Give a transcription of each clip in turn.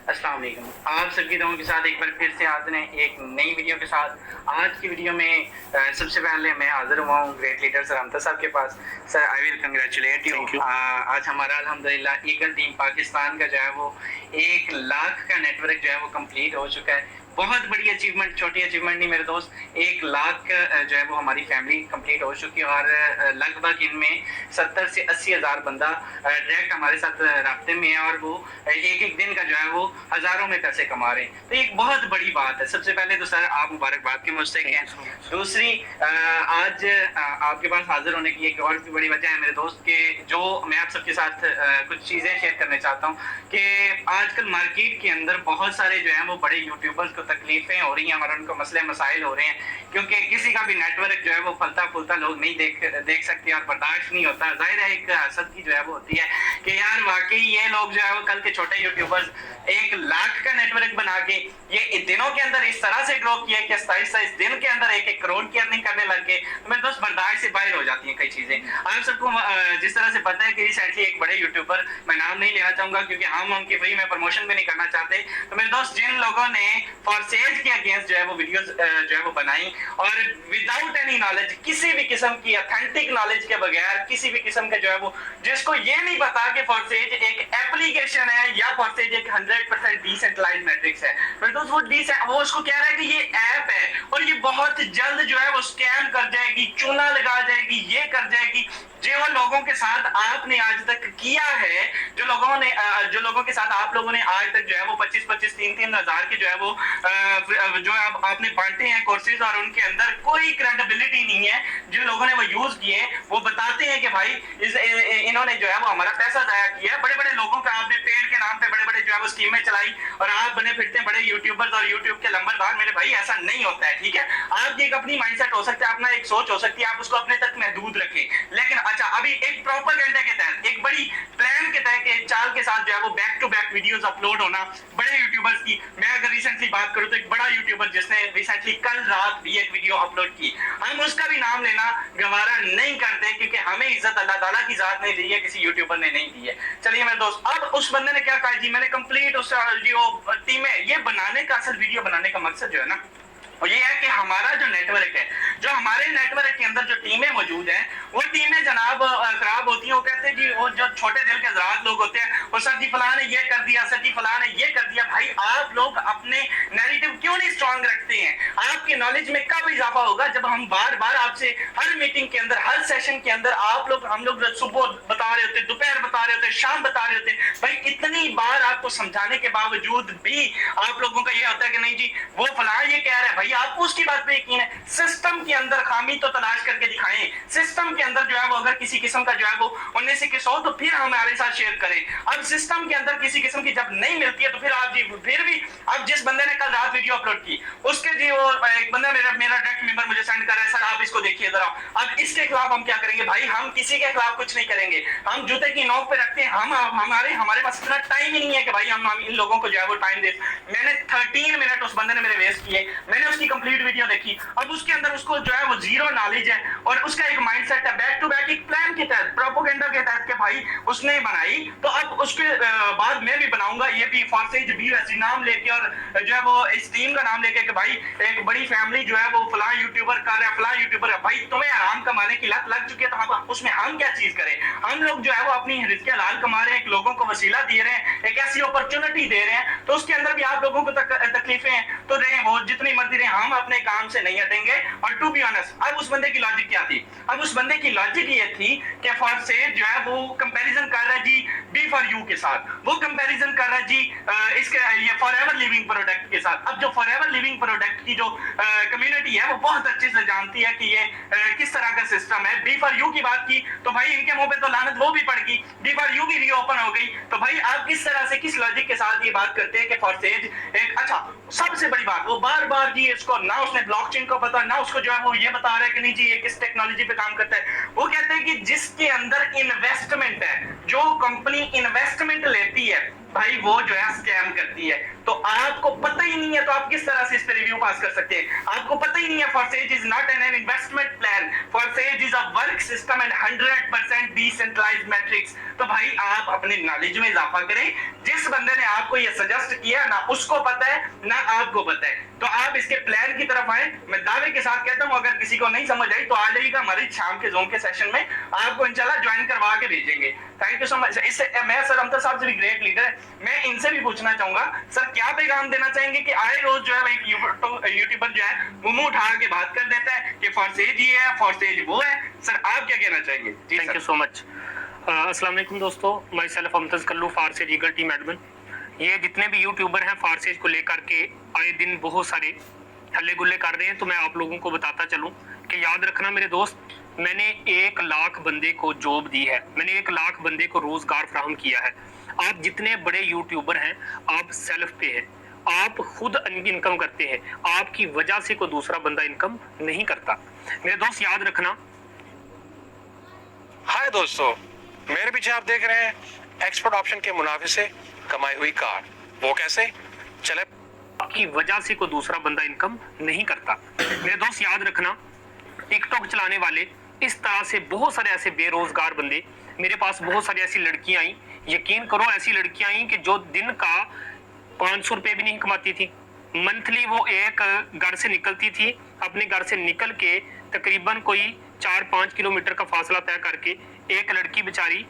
अस्सलाम वालेकुम। आप सबकी दुआओं के साथ एक बार फिर से हाज़िर हैं एक नई वीडियो के साथ। आज की वीडियो में सबसे पहले मैं हाज़िर हुआ हूँ ग्रेट लीडर सर हमजा साहब के पास। Sir I will congratulate you. आज हमारा अल्हम्दुलिल्लाह ईगल टीम पाकिस्तान का जो है वो 1 लाख का नेटवर्क जो है वो कंप्लीट हो चुका है। बहुत बड़ी अचीवमेंट, छोटी अचीवमेंट नहीं मेरे दोस्त। 1 लाख जो है वो हमारी फैमिली कंप्लीट हो चुकी है और लगभग इनमें 70 से 80 हज़ार बंदा डायरेक्ट हमारे साथ राब्ते में है और वो एक-एक दिन का जो है वो हज़ारों में पैसे कमा रहे हैं। तो एक बहुत बड़ी बात है। सबसे पहले तो सर आप मुबारकबाद के मुझसे कहें। दूसरी आज आपके पास हाज़िर होने की एक और भी बड़ी वजह है मेरे दोस्त के जो मैं आप सबके साथ कुछ चीज़ें शेयर करना चाहता हूँ कि आजकल मार्केट के अंदर बहुत सारे जो हैं वो बड़े यूट्यूबर्स को तकलीफें हो रही हैं और उनको मसले मसाइल हो रहे हैं क्योंकि किसी का भी नेटवर्क जो है वो फलता फूलता लोग नहीं देख सकते और बर्दाश्त नहीं होता। जाहिर है एक हसद की जो है वो होती है कि यार वाकई ये लोग जो है वो कल के छोटे यूट्यूबर्स 1 लाख का नेटवर्क बना के ये दिनों के अंदर इस तरह से ग्रो किया कि 27 दिन के अंदर 1-1 करोड़ की अर्निंग करने लग गए। तो मेरे दोस्त बर्दाश्त से बाहर हो जाती हैं कई चीजें। आप सबको जिस तरह से पता है कि रिसेंटली एक बड़े यूट्यूबर, मैं नाम नहीं लेना चाहूंगा क्योंकि हम उनकी फ्री में प्रमोशन भी नहीं करना चाहते। तो मेरे दोस्त जिन लोगों ने फॉर सेल के अगेंस्ट जो है वो वीडियोस जो है वो बनाई और विदाउट एनी नॉलेज, किसी भी किस्म की ऑथेंटिक नॉलेज के बगैर, किसी भी किस्म का जो है वो जिसको ये नहीं पता कि फॉरसेज एक एप्लीकेशन है या फॉरसेज एक 100% डिसेंट्रलाइज्ड मैट्रिक्स है, वो उसको कह रहा है कि ये ऐप है और ये बहुत जल्द जो है वो स्कैम कर जाएगी, चूना लगा जाएगी, ये कर जाएगी। जो लोगों के साथ आपने आज तक किया है, जो लोगों के साथ आप लोगों ने आज तक जो है वो 25-25, 3-3 हजार के जो है वो जो आपने बांटे हैं कोर्सेज और उनके अंदर कोई क्रेडिबिलिटी नहीं है। जिन लोगों ने वो यूज किए वो बताते हैं कि भाई इन्होंने जो है वो हमारा पैसा जाया किया। बड़े बड़े लोगों का आपने पेड़ के नाम पे बड़े बड़े जो है वो स्कीमें चलाई और आप बने फिरते हैं बड़े यूट्यूबर्स और यूट्यूब के लंबरदार। मेरे भाई ऐसा नहीं होता है, ठीक है। आपकी एक अपनी माइंडसेट हो सकता है, अपना एक सोच हो सकती है, आप उसको अपने तक महदूद रखें। लेकिन अच्छा अभी एक प्रोपेगेंडा के तहत, एक बड़ी प्लान के तहत एक चाल के साथ जो है वो back to back videos upload होना बड़े यूट्यूबर्स की। मैं अगर रिसेंटली बात करूं तो एक बड़ा यूट्यूबर जिसने रिसेंटली कल रात भी एक वीडियो अपलोड की, हम उसका भी नाम लेना गवारा नहीं करते क्योंकि हमें इज्जत अल्लाह ताला की जात ने दी है, किसी यूट्यूबर ने नहीं दी है। चलिए मेरे दोस्त, अब उस बंदे ने क्या कहा जी, मैंने कंप्लीट उस जो टीम है ये बनाने का, असल वीडियो बनाने का मकसद जो है ना और ये है कि हमारा जो नेटवर्क है, जो हमारे नेटवर्क के अंदर जो टीमें मौजूद हैं वो टीमें जनाब खराब होती हैं। वो कहते हैं जी, वो जो छोटे दिल के हजरात लोग होते हैं, वो सर जी फलां ने ये कर दिया, सर जी फलां ने ये कर दिया। भाई आप लोग अपने नैरेटिव क्यों नहीं स्ट्रांग रखते हैं? आपके नॉलेज में कब इजाफा होगा? जब हम बार बार आपसे हर मीटिंग के अंदर, हर सेशन के अंदर हम लोग सुबह बता रहे होते, दोपहर बता रहे होते, शाम बता रहे होते। भाई इतनी बार आपको समझाने के बावजूद भी आप लोगों का ये होता है कि नहीं जी वो फलां ये कह रहा है। भाई आपको उसकी बात पे यकीन है, सिस्टम के अंदर खामी तो तलाश करके दिखाएं। सिस्टम के अंदर जो है वो अगर किसी किस्म का जो है वो 19 से 100 तो फिर हमारे साथ शेयर करें। अब सिस्टम के अंदर किसी किस्म की जब नहीं मिलती है तो फिर आप जी फिर भी, अब जिस बंदे ने कल रात वीडियो अपलोड की उसके जी वो एक बंदा मेरा डायरेक्ट मेंबर मुझे सेंड कर रहा है, सर आप इसको देखिए जरा। अब इसके खिलाफ हम क्या करेंगे? भाई हम किसी के खिलाफ कुछ नहीं करेंगे, हम जूते की नोक पे रखते हैं। हमारे पास इतना टाइम ही नहीं है कि भाई हम इन लोगों को जो है वो टाइम दे। मैंने 13 मिनट उस बंदे ने मेरे वेस्ट किए, मैंने उसकी कंप्लीट वीडियो देखी। अब उसके अंदर उसको जो है वो जीरो नॉलेज है और उसका एक माइंडसेट है बैक टू बैक एक प्लान के तहत, प्रोपेगेंडा के तहत के भाई उसने बनाई तो अब उसके बाद मैं भी बनाऊंगा, ये भी फॉरसेज भी वैसे नाम लेके और जो है वो इस टीम का नाम लेके कि भाई एक बड़ी फैमिली जो है वो फलां यूट्यूबर कर रहा है, फलां यूट्यूबर है। भाई तुम्हें आराम कमाने की लत लग चुकी है तो हम उसमें हम क्या चीज करें? हम लोग जो है वो अपनी रिज़्क़ हलाल कमा रहे हैं, एक लोगों को वसीला दे रहे हैं, एक ऐसी अपॉर्चुनिटी दे रहे हैं, तो उसके अंदर भी आप लोगों को तकलीफें हैं तो रहे वो जितनी मर्जी रहे, हम अपने काम से नहीं हटेंगे। और टू बी ऑनेस्ट, अब उस बंदे की लॉजिक क्या थी? अब उस बंदे की लॉजिक ये थी कि फॉर से जो है वो कंपैरिजन कर रहा है जी बी फॉर यू के साथ, वो कंपैरिजन कर रहा है जी इसके ये फॉरएवर लिविंग प्रोडक्ट के साथ। अब जो फॉरएवर लिविंग प्रोडक्ट की जो कम्युनिटी है वो बहुत अच्छे से जानती है कि ये किस तरह का सिस्टम है। बी फॉर यू की बात की तो भाई इनके मुंह पे तो लानत वो भी पड़ गई, बी फॉर यू भी रीओपन हो गई। तो भाई आप किस तरह से, किस लॉजिक के साथ ये बात करते हैं कि फॉरसेज एक, अच्छा सबसे बड़ी बात, वो बार बार जी इसको ना उसने ब्लॉकचेन को पता, ना उसको जो है वो ये बता रहा है कि नहीं जी ये किस टेक्नोलॉजी पे काम करता है। वो कहते हैं कि जिसके अंदर इन्वेस्टमेंट है, जो कंपनी इन्वेस्टमेंट लेती है भाई वो जो है स्कैम करती है। तो आपको पता ही नहीं है तो आप किस तरह से इस पे रिव्यू पास कर सकते हैं? आपको पता ही नहीं है Forsage is not an investment plan, Forsage is a work system and 100% decentralised matrix. तो भाई आप अपने नॉलेज में इजाफा करें। जिस बंदे ने आपको ये सजेस्ट किया ना उसको पता है ना आपको पता है, तो आप इसके प्लान की तरफ आए। मैं दावे के साथ कहता हूं अगर किसी को नहीं समझ आई तो आ जाइएगा हमारे शाम के जोन के सेशन में, आपको इंशाल्लाह ज्वाइन करवा के भेजेंगे। Thank you so much. इससे मैं सर अमता साहब से भी ग्रेट लीडर है, मैं इनसे भी पूछना चाहूंगा सर क्या पैगाम देना चाहेंगे कि आए रोज जो है एक यूट्यूबर जो है वो मुंह उठा के बात कर देता है कि फॉरसेज ये है फॉरसेज वो है। सर आप क्या कहना चाहेंगे? Thank you so much. अस्सलाम वालेकुम दोस्तों, माई सेल्फ अमतज कल्लू, फारसेज ईगल टीम एडमिन। ये जितने भी यूट्यूबर हैं फारसेज को लेकर के आए दिन बहुत सारे हल्ले गुल्ले कर रहे हैं, तो मैं आप लोगों को बताता चलूं कि याद रखना मेरे दोस्त, मैंने 1 लाख बंदे को जॉब दी है, मैंने 1 लाख बंदे को रोजगार फराहम किया है। आप जितने बड़े यूट्यूबर हैं आप सेल्फ पे हैं, आप खुद इनकम करते हैं, आपकी वजह से कोई दूसरा बंदा इनकम नहीं करता। मेरे दोस्त याद रखना। हाय दोस्तों, मेरे पीछे आप देख रहे हैं एक्सपोर्ट ऑप्शन के मुनाफे से कमाई हुई कार। वो कैसे? चले। आपकी वजह से कोई दूसरा बंदा इनकम नहीं करता। मेरे दोस्त याद रखना, टिकटॉक चलाने वाले इस तरह से बहुत सारे ऐसे बेरोजगार बंदे, मेरे पास बहुत सारी ऐसी लड़कियां आई, यकीन करो ऐसी लड़कियां आई कि जो दिन का 500 रुपए भी नहीं कमाती थी। मंथली वो एक घर से निकलती थी, अपने घर से निकल के तकरीबन कोई 4-5 किलोमीटर का फासला तय करके एक लड़की बेचारी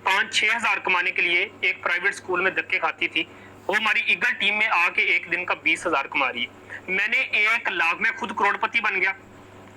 5-6 हजार कमाने के लिए एक प्राइवेट स्कूल में धक्के खाती थी। वो हमारी ईगल टीम में आके एक दिन का 20 हजार कमा रही है। मैंने 1 लाख में खुद करोड़पति बन गया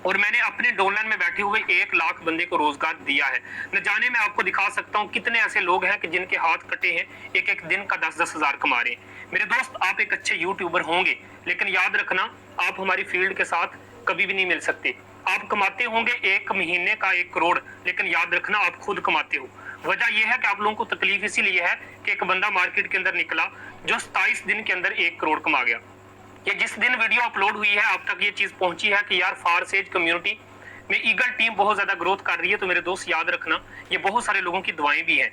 और मैंने अपने डोनलाइन में बैठे हुए 1 लाख बंदे को रोजगार दिया है। न जाने मैं आपको दिखा सकता हूँ कितने ऐसे लोग हैं कि जिनके हाथ कटे हैं, एक एक दिन का 10-10 हजार कमा रहे हैं। मेरे दोस्त आप एक अच्छे यूट्यूबर होंगे, लेकिन याद रखना आप हमारी फील्ड के साथ कभी भी नहीं मिल सकते। आप कमाते होंगे 1 महीने का 1 करोड़, लेकिन याद रखना आप खुद कमाते हो। वजह यह है कि आप लोगों को तकलीफ इसीलिए है कि एक बंदा मार्केट के अंदर निकला जो 27 दिन के अंदर 1 करोड़ कमा गया। ये जिस दिन वीडियो अपलोड हुई है अब तक ये चीज पहुंची है कि यार फारसेज कम्युनिटी में ईगल टीम बहुत ज्यादा ग्रोथ कर रही है। तो मेरे दोस्त याद रखना ये बहुत सारे लोगों की दुआएं भी हैं।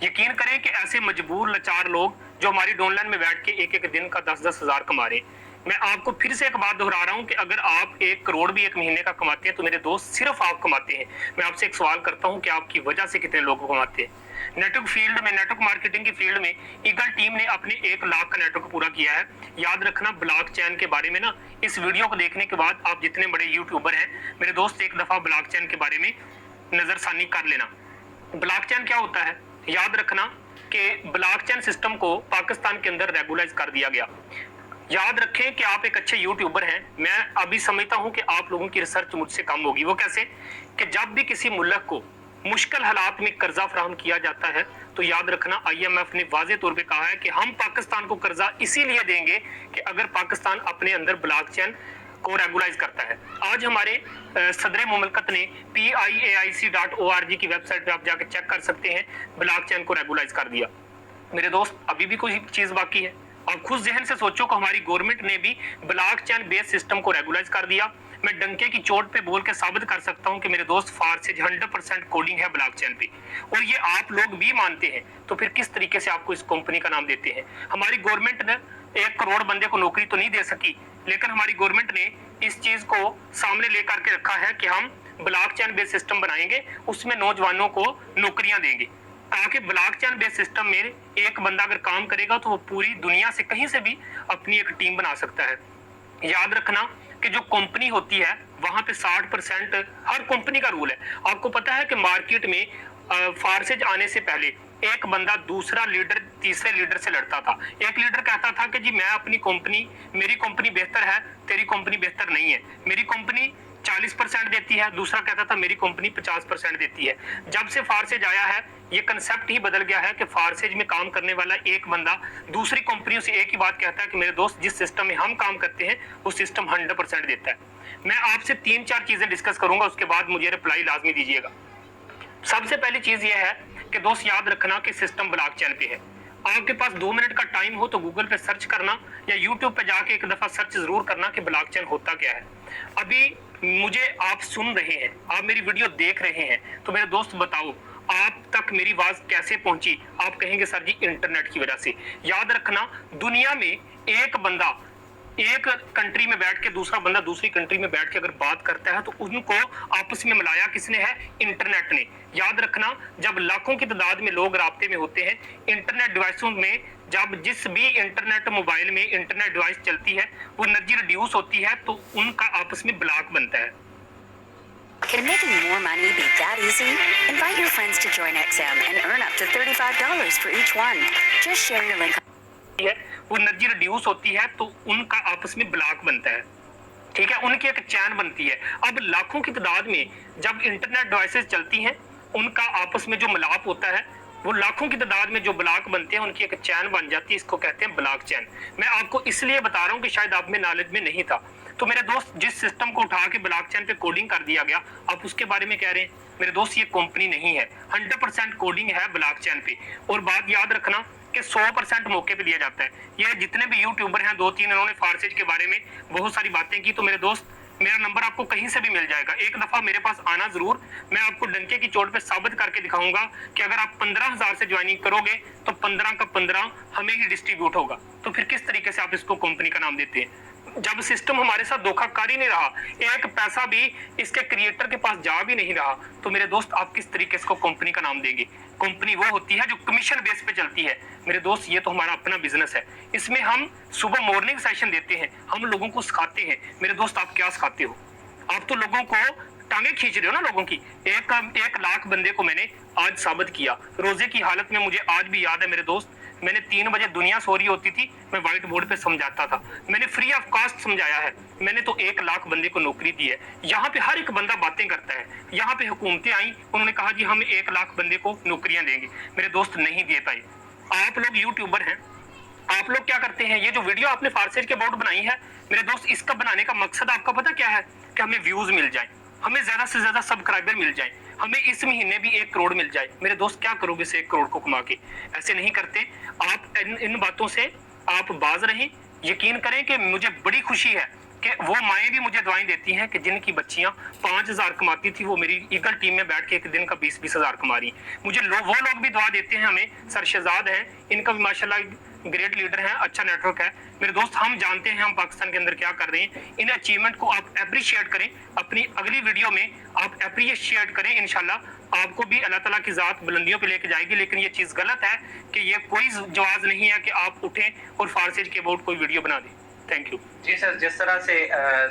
यकीन करें कि ऐसे मजबूर लाचार लोग जो हमारी डोनलाइन में बैठ के एक एक दिन का 10-10 हजार कमा रहे हैं। मैं आपको फिर से एक बात दोहरा रहा हूं कि अगर आप 1 करोड़ भी 1 महीने का कमाते हैं तो मेरे दोस्त सिर्फ आप कमाते हैं। मैं आपसे एक सवाल करता हूं कि आपकी वजह से कितने लोग कमाते हैं? नेटवर्क फील्ड में, नेटवर्क मार्केटिंग की फील्ड में ईगल टीम ने अपने 1 लाख का नेटवर्क पूरा किया है। याद रखना ब्लॉकचेन के बारे में ना, इस वीडियो को देखने के बाद आप जितने बड़े यूट्यूबर हैं मेरे दोस्त एक दफा ब्लॉकचेन के बारे में नजरसानी कर लेना। ब्लॉकचेन क्या होता है? याद रखना कि ब्लॉकचेन सिस्टम को पाकिस्तान के अंदर रेगुलाइज कर दिया गया। याद रखें कि आप एक अच्छे यूट्यूबर हैं, मैं अभी समझता हूं कि आप लोगों की रिसर्च मुझसे कम होगी। वो कैसे? कि जब भी किसी मुल्क को मुश्किल हालात में कर्जा फराहम किया जाता है तो याद रखना IMF ने वाज़े तौर पे कहा है कि हम पाकिस्तान को कर्जा इसीलिए देंगे कि अगर पाकिस्तान अपने अंदर ब्लॉकचेन को रेगुलाइज करता है। आज हमारे सदर मुमलकत ने PIAIC.org की वेबसाइट पे आप जाकर चेक कर सकते हैं, ब्लॉकचेन को रेगुलाइज कर दिया। मेरे दोस्त अभी भी कोई चीज बाकी है? आप खुद जहन से सोचो कि हमारी गवर्नमेंट ने भी ब्लॉकचेन बेस्ड सिस्टम को रेगुलाइज कर दिया। मैं डंके की चोट पे बोल के साबित कर सकता हूं कि मेरे दोस्त फारसेज 100% कोडिंग है ब्लॉकचेन पे, और ये आप लोग भी मानते हैं। तो फिर किस तरीके से आपको इस कंपनी का नाम देते हैं? हमारी गवर्नमेंट ने 1 करोड़ बंदे को नौकरी तो नहीं दे सकी, लेकिन हमारी गवर्नमेंट ने इस चीज को सामने लेकर के रखा है कि हम ब्लॉकचेन बेस्ड सिस्टम बनाएंगे, उसमें नौजवानों को नौकरियां देंगे, ताकि ब्लॉकचेन बेस्ड सिस्टम में एक बंदा अगर काम करेगा तो वो पूरी दुनिया से कहीं से भी अपनी एक टीम बना सकता है। याद रखना कि जो कंपनी होती है वहां पे 60% हर कंपनी का रूल है। आपको पता है कि मार्केट में फारसेज आने से पहले एक बंदा दूसरा लीडर तीसरे लीडर से लड़ता था। एक लीडर कहता था कि जी मैं अपनी कंपनी, मेरी कंपनी बेहतर है, तेरी कंपनी बेहतर नहीं है, मेरी कंपनी 40% देती है, दूसरा कहता था मेरी कंपनी 50% देती है। जब से फारसेज आया है ये कंसेप्ट ही बदल गया है कि फारसेज में काम करने वाला एक बंदा दूसरी कंपनियों से एक ही बात कहता है कि मेरे दोस्त जिस सिस्टम में हम काम करते हैं वो सिस्टम 100% देता है। मैं आपसे 3-4 चीजें डिस्कस करूंगा, उसके बाद मुझे रिप्लाई लाजमी दीजिएगा। सबसे पहली चीज ये है कि दोस्त याद रखना कि सिस्टम ब्लॉकचेन पे है। आपके पास 2 मिनट का टाइम हो तो गूगल पे सर्च करना या यूट्यूब पे जाके एक दफा सर्च जरूर करना कि ब्लॉकचेन होता क्या है। अभी मुझे आप सुन रहे हैं, आप मेरी वीडियो देख रहे हैं, तो मेरे दोस्त बताओ आप तक मेरी आवाज कैसे पहुंची? आप कहेंगे सर जी इंटरनेट की वजह से। याद रखना, दुनिया में एक बंदा एक कंट्री में बैठ के दूसरा बंदा दूसरी कंट्री में बैठ के अगर बात करता है तो उनको आपस में मिलाया किसने है? इंटरनेट ने। याद रखना, जब लाखों की तादाद में लोग राब्ते में होते हैं इंटरनेट डिवाइसों में, जब जिस भी इंटरनेट मोबाइल में इंटरनेट डिवाइस चलती है वो एनर्जी रिड्यूस होती है तो उनका आपस में ब्लॉक बनता है। Can making more money be that easy? Invite your friends to join XM and earn up to $35 for each one. Just share your link. है वो एनर्जी रिड्यूस होती है तो उनका आपस में ब्लॉक बनता है, ठीक है, उनकी एक चैन बनती है। अब लाखों की तादाद में जब इंटरनेट डिवाइसेस चलती हैं उनका आपस में जो मिलाप होता है वो लाखों की तादाद में जो ब्लॉक बनते हैं उनकी एक चैन बन जाती है, इसको कहते हैं ब्लॉक चैन। मैं आपको इसलिए बता रहा हूँ कि शायद आप में नॉलेज में नहीं था। तो मेरे दोस्त, जिस सिस्टम को उठा के ब्लॉक चैन पे कोडिंग कर दिया गया आप उसके बारे में कह रहे हैं। मेरे दोस्त ये कंपनी नहीं है, 100% कोडिंग है ब्लॉक चैन पे। और बात याद रखना कि 100% मौके पे दिया जाता है। ये जितने भी यूट्यूबर हैं, 2-3 इन्होंने फारसेज के बारे में बहुत सारी बातें की। तो मेरे दोस्त, मेरा नंबर आपको कहीं से भी मिल जाएगा, एक दफा मेरे पास आना जरूर। मैं आपको डंके की चोट पे साबित करके दिखाऊंगा कि अगर आप 15,000 से ज्वाइनिंग करोगे तो 15 का 15 हमें ही डिस्ट्रीब्यूट होगा। तो फिर किस तरीके से आप इसको कंपनी का नाम देते हैं? जब सिस्टम हमारे साथ धोखाकारी नहीं रहा, एक पैसा भी इसके क्रिएटर के पास जा भी नहीं रहा, तो मेरे दोस्त आप किस तरीके से इसको कंपनी का नाम देंगे? कंपनी वो होती है जो कमीशन बेस पे चलती है। मेरे दोस्त, ये तो हमारा अपना बिजनेस है, इसमें हम सुबह मॉर्निंग सेशन देते हैं, हम लोगों को सिखाते हैं। मेरे दोस्त, आप क्या सिखाते हो? आप तो लोगों को टांगे खींच रहे हो ना लोगों की। 1 लाख बंदे को मैंने आज साबित किया। रोजे की हालत में मुझे आज भी याद है मेरे दोस्त, मैंने 3 बजे दुनिया सो रही होती थी, मैं व्हाइट बोर्ड पे समझाता था। मैंने फ्री ऑफ कॉस्ट समझाया है। मैंने तो 1 लाख बंदे को नौकरी दी है। यहाँ पे हर एक बंदा बातें करता है। यहाँ पे हुकूमतें आई, उन्होंने कहा जी हम 1 लाख बंदे को नौकरियां देंगे। मेरे दोस्त, नहीं दे पाए। आप लोग यूट्यूबर हैं, आप लोग क्या करते हैं? ये जो वीडियो आपने फारसेज के अबाउट बनाई है मेरे दोस्त, इसका बनाने का मकसद आपका पता क्या है? कि हमें व्यूज मिल जाए, हमें ज्यादा से ज्यादा सब्सक्राइबर मिल जाए, हमें इस महीने भी 1 करोड़ मिल जाए। मेरे दोस्त, क्या करोगे इस 1 करोड़ को कमा के? ऐसे नहीं करते आप। इन बातों से आप बाज रहें। यकीन करें कि मुझे बड़ी खुशी है कि वो माएँ भी मुझे दुआएं देती हैं कि जिनकी बच्चियां 5,000 कमाती थी वो मेरी ईगल टीम में बैठ के एक दिन का 20-20 हज़ार कमा रही। मुझे वो लोग भी दुआ देते हैं हमें। सर शहजाद हैं, इनका भी माशाल्लाह ग्रेट लीडर है, अच्छा नेटवर्क है। मेरे दोस्त, हम जानते हैं हम पाकिस्तान के अंदर क्या कर रहे हैं। इन अचीवमेंट को आप अप्रिशिएट करें। अपनी अगली वीडियो में आप अप्रिशिएट करें। इंशाल्लाह आपको भी अल्लाह ताला की जात बुलंदियों पे लेके जाएगी। लेकिन ये चीज गलत है कि ये कोई जवाज नहीं है कि आप उठें और फारसेज के अबाउट कोई वीडियो बना दें। थैंक यू जी सर, जिस तरह से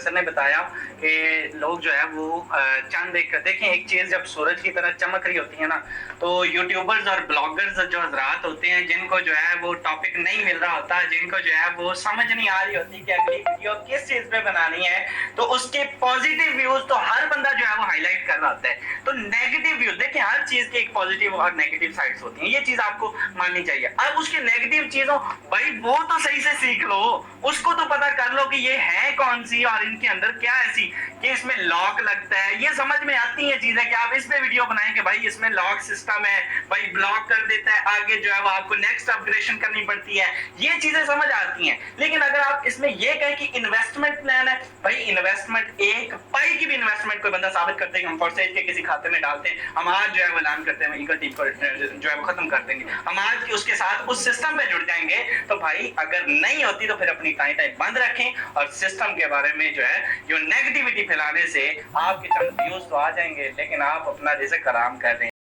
सर ने बताया कि लोग जो है वो चांद देख कर देखें। एक चीज जब सूरज की तरह चमक रही होती है ना, तो यूट्यूबर्स और ब्लॉगर्स जो हजरात होते हैं, जिनको जो है वो टॉपिक नहीं मिल रहा होता, जिनको जो है वो समझ नहीं आ रही होती कि अगली वीडियो किस चीज पे बनानी है, तो उसके पॉजिटिव व्यूज तो हर बंदा जो है वो हाईलाइट कर रहा होता है। तो नेगेटिव व्यूज देखें, हर चीज की एक पॉजिटिव और नेगेटिव साइड्स होती हैं, ये चीज आपको माननी चाहिए। अब उसके नेगेटिव चीजों, भाई वो तो सही से सीख लो, उसको तो पता कर लो कि ये है कौन सी और इनके अंदर क्या ऐसी कि इसमें लॉक लगता है। ये समझ में आती है चीजें कि आप इस पे वीडियो बनाएं कि भाई इसमें लॉक सिस्टम है, भाई ब्लॉक कर देता है, आगे जो है वो आपको नेक्स्ट अपग्रेडेशन करनी पड़ती है, ये चीजें समझ आती हैं। लेकिन अगर आप इसमें ये कहें कि इन्वेस्टमेंट प्लान है, भाई इन्वेस्टमेंट 1 पाई की भी इन्वेस्टमेंट कोई बंदा साबित करते हैं, हम फॉरसेज के किसी खाते में डालते हैं, हम आज जो है वो ऐलान करते हैं ईगल टीम को जो है वो खत्म कर देंगे, हम आज उसके साथ उस सिस्टम पे जुड़ जाएंगे, तो भाई अगर नहीं होती तो फिर अपनी टाइम बंद रखें। और सिस्टम के बारे में जो है जो नेगेटिविटी फैलाने से आपके चंद व्यूज तो आ जाएंगे, लेकिन आप अपना रिज़्क हराम कर रहे हैं।